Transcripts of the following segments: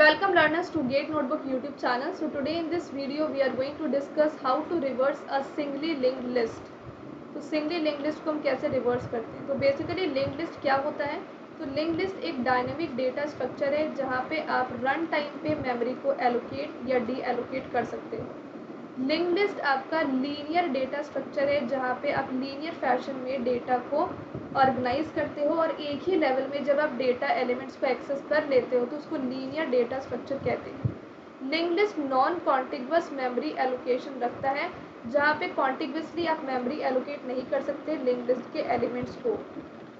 Welcome learners to Gate Notebook YouTube channel. So today in this video we are going to discuss how to reverse a singly linked list. तो singly link list को हम कैसे reverse करते हैं। तो basically link list क्या होता है। तो लिंक लिस्ट एक डायनेमिक डेटा स्ट्रक्चर है जहाँ पे आप रन टाइम पे मेमोरी को एलोकेट या डी एलोकेट कर सकते हो। लिंक लिस्ट आपका लीनियर डेटा स्ट्रक्चर है जहाँ पे आप लीनियर फैशन में डेटा को ऑर्गेनाइज करते हो और एक ही लेवल में जब आप डेटा एलिमेंट्स को एक्सेस कर लेते हो तो उसको लीनियर डेटा स्ट्रक्चर कहते हैं। Link list non contiguous memory allocation रखता है जहाँ पे कॉन्टिग्युअसली आप मेमोरी एलोकेट नहीं कर सकते लिंक लिस्ट के एलिमेंट्स को।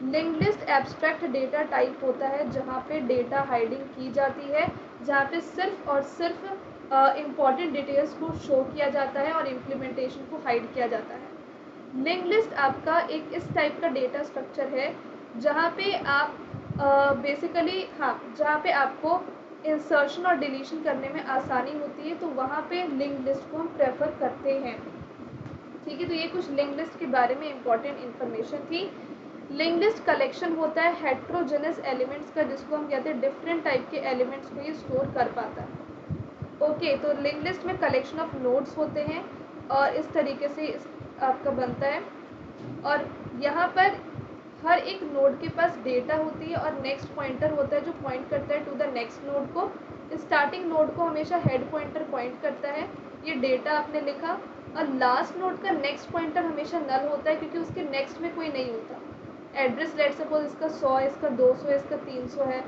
Link list abstract data type होता है जहाँ पे डेटा हाइडिंग की जाती है, जहाँ पे सिर्फ और सिर्फ इम्पॉर्टेंट डिटेल्स को शो किया जाता है और इम्प्लीमेंटेशन को हाइड किया जाता है। लिंक लिस्ट आपका एक इस टाइप का डेटा स्ट्रक्चर है जहाँ पे आप जहाँ पे आपको इंसर्शन और डिलीशन करने में आसानी होती है, तो वहाँ पे लिंक लिस्ट को हम प्रेफर करते हैं। ठीक है, तो ये कुछ लिंक लिस्ट के बारे में इम्पॉर्टेंट इन्फॉर्मेशन थी। लिंक लिस्ट कलेक्शन होता है हेट्रोजेनस एलिमेंट्स का, जिसको हम कहते हैं डिफरेंट टाइप के एलिमेंट्स को ये स्टोर कर पाता है। ओके, तो लिंक लिस्ट में कलेक्शन ऑफ नोड्स होते हैं और इस तरीके से आपका बनता है। और यहाँ पर हर एक नोड के पास डेटा होती है और नेक्स्ट पॉइंटर होता है जो पॉइंट करता है टू द नेक्स्ट नोड को। स्टार्टिंग नोड को हमेशा हेड पॉइंटर पॉइंट करता है, ये डेटा आपने लिखा। और लास्ट नोड का नेक्स्ट पॉइंटर हमेशा नल होता है क्योंकि उसके नेक्स्ट में कोई नहीं होता। एड्रेस लेट सपोज इसका 100, इसका 200, इसका 300 है,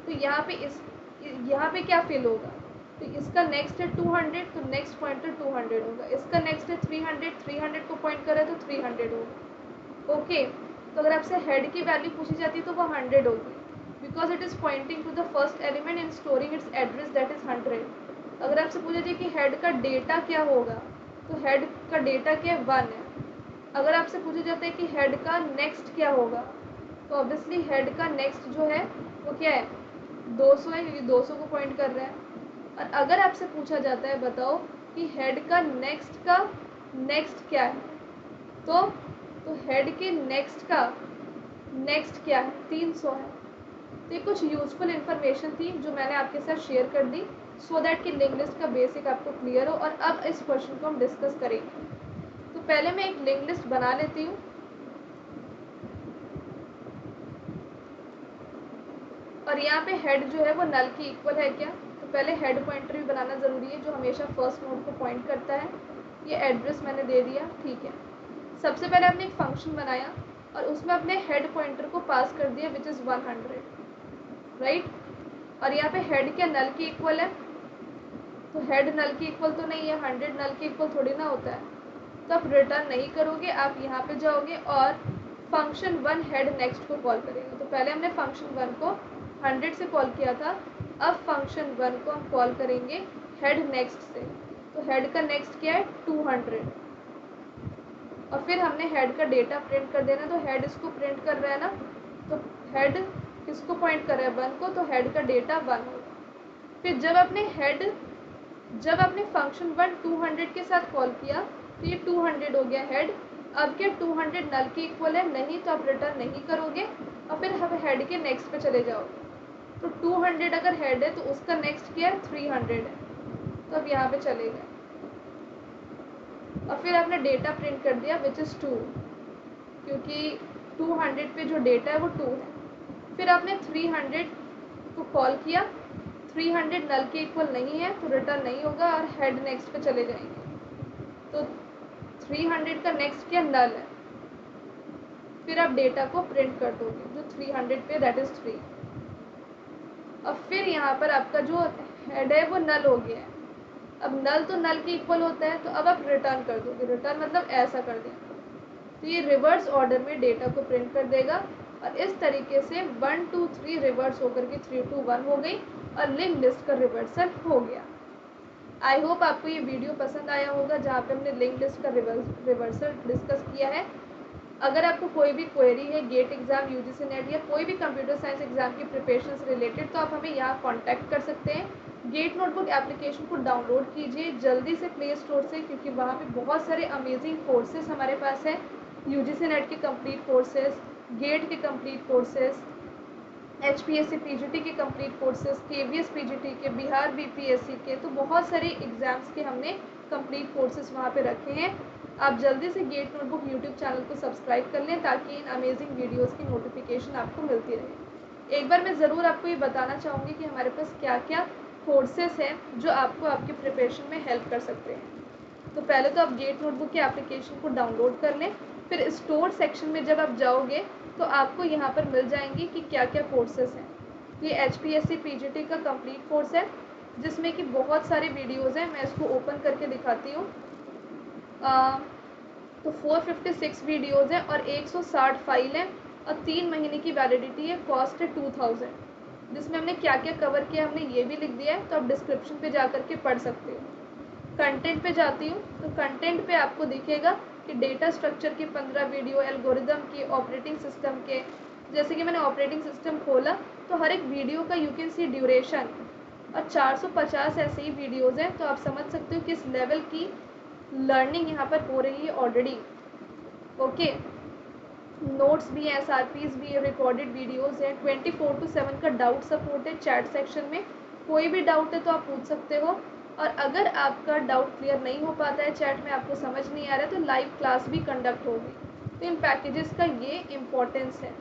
तो यहाँ पे क्या फिल होगा। तो इसका नेक्स्ट है 200, तो नेक्स्ट पॉइंटर 200 होगा। इसका नेक्स्ट है 300, 300 को पॉइंट कर रहा है तो 300 होगा। ओके, तो अगर आपसे हेड की वैल्यू पूछी जाती है तो वो 100 होगी, because it is pointing to the first element and storing its address that is 100। अगर आपसे पूछा जाए कि हेड का डेटा क्या होगा, तो हेड का डेटा क्या है, 1 है। अगर आपसे पूछा जाता है कि हेड का नेक्स्ट क्या होगा, तो ऑब्वियसली हेड का नेक्स्ट जो है वो क्या है, 200 है, क्योंकि 200 को पॉइंट कर रहा है। और अगर आपसे पूछा जाता है बताओ कि हेड का नेक्स्ट क्या है, तो हेड के नेक्स्ट का नेक्स्ट क्या है, 300 है। तो ये कुछ यूजफुल इन्फॉर्मेशन थी जो मैंने आपके साथ शेयर कर दी सो दैट कि लिंक लिस्ट का बेसिक आपको क्लियर हो। और अब इस क्वेश्चन को हम डिस्कस करेंगे। तो पहले मैं एक लिंक लिस्ट बना लेती हूँ। और यहाँ पे हेड जो है वो नल की इक्वल है क्या, तो पहले हेड पॉइंटर भी बनाना ज़रूरी है जो हमेशा फर्स्ट नोड को पॉइंट करता है। ये एड्रेस मैंने दे दिया, ठीक है। सबसे पहले आपने एक फंक्शन बनाया और उसमें अपने हेड पॉइंटर को पास कर दिया विच इज़ 100, राइट। और यहाँ पे हेड क्या नल की इक्वल है, तो हेड नल की इक्वल तो नहीं है, 100 नल की इक्वल थोड़ी ना होता है। तो आप रिटर्न नहीं करोगे, आप यहाँ पे जाओगे और फंक्शन 1 हेड नेक्स्ट को कॉल करेंगे। तो पहले हमने फंक्शन 1 को 100 से कॉल किया था, अब फंक्शन 1 को हम कॉल करेंगे हेड नेक्स्ट से। तो हेड का नेक्स्ट क्या है, 200। और फिर हमने हेड का डेटा प्रिंट कर देना, तो हेड इसको प्रिंट कर रहा है ना, तो हेड किसको पॉइंट कर रहा है, 1 को, तो हेड का डेटा 1 होगा। फिर जब आपने फंक्शन 1 200 के साथ कॉल किया तो ये 200 हो गया हेड। अब क्या 200 नल की इक्वल है, नहीं, तो आप रिटर्न नहीं करोगे और फिर हम हेड के नेक्स्ट पे चले जाओगे। तो 200 अगर हेड है तो उसका नेक्स्ट क्या है, 300 है, तो अब यहाँ पे चले गए और फिर आपने डेटा प्रिंट कर दिया विच इज़ 2, क्योंकि 200 पे जो डेटा है वो 2 है। फिर आपने 300 को कॉल किया, 300 नल के इक्वल नहीं है तो रिटर्न नहीं होगा और हेड नेक्स्ट पे चले जाएंगे। तो 300 का नेक्स्ट क्या, नल है। फिर आप डेटा को प्रिंट कर दोगे जो 300 पे दैट इज़ 3। और फिर यहाँ पर आपका जो हेड है वो नल हो गया है। अब नल तो नल के इक्वल होता है, तो अब आप रिटर्न कर दोगे। रिटर्न मतलब ऐसा कर देंगे, तो ये रिवर्स ऑर्डर में डेटा को प्रिंट कर देगा। और इस तरीके से 1 2 3 रिवर्स होकर के 3 2 1 हो गई और लिंक लिस्ट का रिवर्सल हो गया। आई होप आपको ये वीडियो पसंद आया होगा जहाँ पे हमने लिंक लिस्ट का रिवर्सल डिस्कस किया है। अगर आपको कोई भी क्वेरी है गेट एग्ज़ाम, यूजीसी नेट या कोई भी कंप्यूटर साइंस एग्ज़ाम की प्रिपरेशन से रिलेटेड, तो आप हमें यहाँ कॉन्टैक्ट कर सकते हैं। गेट नोटबुक एप्लीकेशन को डाउनलोड कीजिए जल्दी से प्ले स्टोर से, क्योंकि वहाँ पे बहुत सारे अमेजिंग कोर्सेज हमारे पास हैं। यूजीसी नेट के कंप्लीट कोर्सेज, गेट के कंप्लीट कोर्सेज, HPSC PGT के कंप्लीट कोर्सेज, KVS PGT के, बिहार BPSC के, तो बहुत सारे एग्ज़ाम्स के हमने कंप्लीट कोर्सेज वहाँ पे रखे हैं। आप जल्दी से गेट नोटबुक यूट्यूब चैनल को सब्सक्राइब कर लें ताकि इन अमेजिंग वीडियोस की नोटिफिकेशन आपको मिलती रहे। एक बार मैं ज़रूर आपको ये बताना चाहूँगी कि हमारे पास क्या क्या कोर्सेज हैं जो आपको आपकी प्रिपरेशन में हेल्प कर सकते हैं। तो पहले तो आप गेट नोटबुक के एप्लीकेशन को डाउनलोड कर लें, फिर स्टोर सेक्शन में जब आप जाओगे तो आपको यहाँ पर मिल जाएंगी कि क्या क्या कोर्सेज हैं। ये HPSC PGT का कंप्लीट कोर्स है जिसमें कि बहुत सारे वीडियोज़ हैं। मैं इसको ओपन करके दिखाती हूँ। तो 456 वीडियोज़ हैं और 160 फाइल हैं और 3 महीने की वैलिडिटी है। कॉस्ट है 2000, जिसमें हमने क्या क्या कवर किया हमने ये भी लिख दिया है, तो आप डिस्क्रिप्शन पे जा कर के पढ़ सकते हो। कंटेंट पे जाती हूँ तो कंटेंट पे आपको दिखेगा कि डेटा स्ट्रक्चर की 15 वीडियो, एल्गोरिदम की, ऑपरेटिंग सिस्टम के। जैसे कि मैंने ऑपरेटिंग सिस्टम खोला तो हर एक वीडियो का यू कैन सी ड्यूरेशन और 450 ऐसे ही वीडियोज़ हैं। तो आप समझ सकते हो किस लेवल की लर्निंग यहाँ पर हो रही है ऑलरेडी। ओके, नोट्स भी हैं, SRPs भी है, रिकॉर्डेड वीडियोज़ हैं, 24/7 का डाउट सपोर्ट है। चैट सेक्शन में कोई भी डाउट है तो आप पूछ सकते हो, और अगर आपका डाउट क्लियर नहीं हो पाता है चैट में, आपको समझ नहीं आ रहा है, तो लाइव क्लास भी कंडक्ट होगी। तो इन पैकेजेस का ये इम्पोर्टेंस है।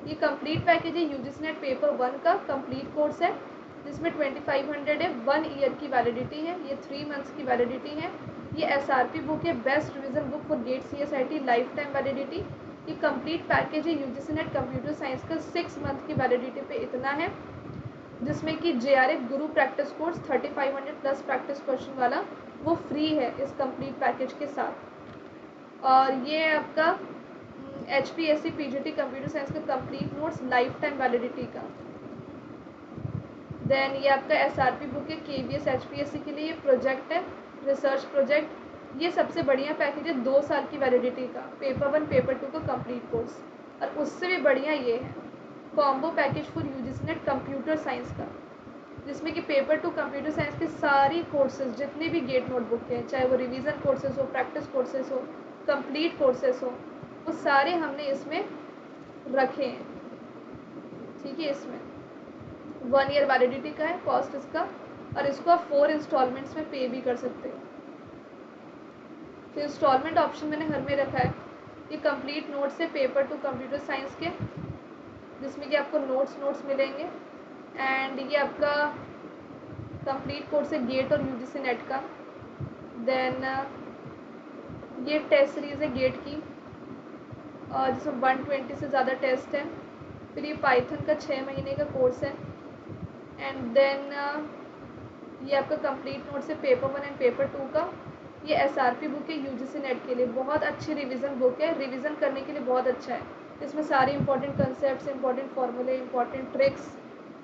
ये कंप्लीट पैकेज है UGC नेट पेपर 1 का कंप्लीट कोर्स है जिसमें 2500 है, 1 ईयर की वैलिडिटी है, ये 3 मंथ्स की वैलिडिटी है। ये SRP बुक है, best revision book for GATE CSIT, life time validity. ये कंप्लीट पैकेज है UGC नेट कंप्यूटर साइंस का 6 मंथ की वैलिडिटी पे इतना है, जिसमें कि JRF गुरु practice course 3500 plus practice question वाला वो फ्री है इस कंप्लीट पैकेज के साथ। और ये आपका HPSC PGT कंप्यूटर साइंस का complete notes life time validity का। देन ये आपका SRP बुक है KVS HPSC के लिए, ये प्रोजेक्ट है, रिसर्च प्रोजेक्ट। ये सबसे बढ़िया पैकेज है 2 साल की वैलिडिटी का, पेपर 1 पेपर 2 का कंप्लीट कोर्स। और उससे भी बढ़िया ये है combo package for UGC NET computer science का, जिसमें कि पेपर 2 कंप्यूटर साइंस के सारी कोर्सेज जितने भी गेट नोटबुक के हैं, चाहे वो रिवीजन कोर्सेज हो, प्रैक्टिस कोर्सेज हो, कंप्लीट कोर्सेज हो, वो सारे हमने इसमें रखे हैं। ठीक है, इसमें 1 ईयर वैलिडिटी का है, कॉस्ट इसका, और इसको आप 4 इंस्टॉलमेंट्स में पे भी कर सकते हो। तो इंस्टॉलमेंट ऑप्शन मैंने हर में रखा है। ये कंप्लीट नोट्स है पेपर 2 कंप्यूटर साइंस के, जिसमें कि आपको नोट्स मिलेंगे। एंड ये आपका कंप्लीट कोर्स है गेट और UGC नेट का। देन ये टेस्ट सीरीज़ है गेट की, और जिसमें 120 से ज़्यादा टेस्ट हैं। फिर ये पाइथन का 6 महीने का कोर्स है। एंड देन ये आपका कंप्लीट नोट्स है पेपर 1 एंड पेपर 2 का। ये SRP बुक है UGC नेट के लिए, बहुत अच्छी रिवीजन बुक है, रिवीजन करने के लिए बहुत अच्छा है। इसमें सारे इंपॉर्टेंट कंसेप्ट, इंपॉर्टेंट फार्मूले, इंपॉर्टेंट ट्रिक्स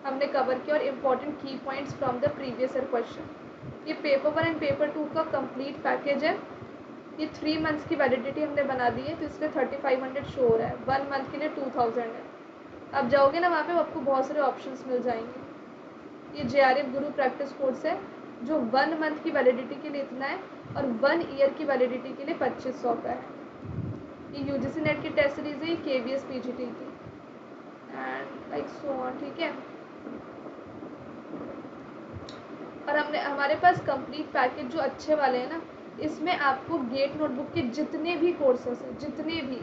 हमने कवर किया, और इम्पॉर्टेंट की points from the previous year question. ये पेपर 1 एंड पेपर 2 का कंप्लीट पैकेज है। ये 3 मंथ्स की वैलिडिटी हमने बना दी है, तो इसलिए 3500 शो हो रहा है। 1 मंथ के लिए 2000 है। आप जाओगे ना वहाँ पे आपको बहुत सारे ऑप्शंस मिल जाएंगे। ये JRF गुरु प्रैक्टिस कोर्स है जो 1 मंथ की वैलिडिटी के लिए इतना है, और 1 ईयर की वैलिडिटी के लिए 2500 का है। ये UGC नेट की टेस्ट सीरीज है, KVS PGT की, एंड लाइक सो ऑन। ठीक है, और हमारे पास कंप्लीट पैकेज जो अच्छे वाले हैं ना, इसमें आपको गेट नोटबुक के जितने भी कोर्सेस हैं, जितने भी,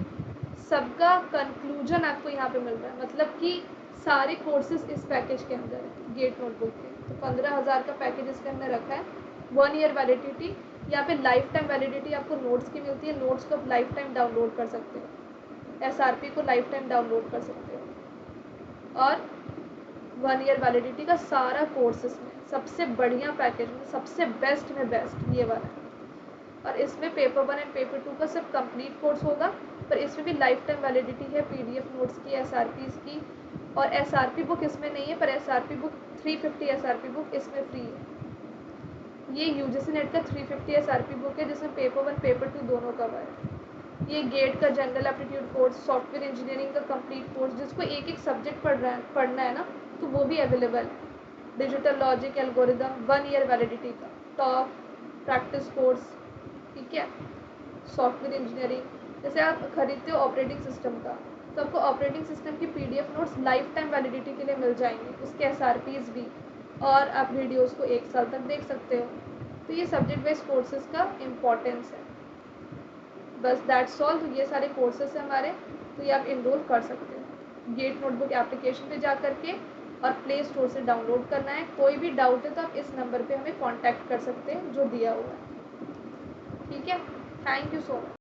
सबका कंक्लूजन आपको यहाँ पे मिल रहा है। मतलब कि सारे कोर्सेज इस पैकेज के अंदर है गेट नोटबुक के। तो 15,000 का पैकेज इसके अंदर रखा है। 1 ईयर वैलिडिटी, यहाँ पे लाइफ टाइम वैलिडिटी आपको नोट्स की मिलती है। नोट्स को आप लाइफ टाइम डाउनलोड कर सकते हो, SRP को लाइफ टाइम डाउनलोड कर सकते हो, और 1 ईयर वैलिडिटी का सारा कोर्स इसमें सबसे बढ़िया पैकेज में, सबसे बेस्ट में बेस्ट ये वाला है। और इसमें पेपर 1 एंड पेपर 2 का सिर्फ कंप्लीट कोर्स होगा, पर इसमें भी लाइफ टाइम वैलिडिटी है, PDF नोट्स की, SRPs की। और SRP बुक इसमें नहीं है, पर SRP बुक 350 SRP बुक इसमें फ्री है। ये UGC नेट का 350 SRP बुक है जिसमें पेपर 1 पेपर 2 दोनों कवर है। ये गेट का general aptitude course, software engineering का कंप्लीट कोर्स, जिसको एक एक सब्जेक्ट पढ़ना है ना, तो वो भी अवेलेबल है। Digital logic, algorithm, 1 year validity का, टॉप प्रैक्टिस कोर्स। ठीक है, सॉफ्टवेयर इंजीनियरिंग, जैसे आप खरीदते हो ऑपरेटिंग सिस्टम का, तो आपको ऑपरेटिंग सिस्टम की PDF notes life time validity के लिए मिल जाएंगे, उसके SRPs भी, और आप वीडियोस को 1 साल तक देख सकते हो। तो ये सब्जेक्ट वाइज कोर्सेज का इम्पोर्टेंस है। बस दैट्स ऑल। तो ये सारे कोर्सेज हैं हमारे, तो ये आप इनरोल कर सकते हो। गेट नोटबुक एप्लीकेशन पे जा करके और प्ले स्टोर से डाउनलोड करना है। कोई भी डाउट है तो आप इस नंबर पे हमें कांटेक्ट कर सकते हैं जो दिया हुआ है। ठीक है, थैंक यू सो मच।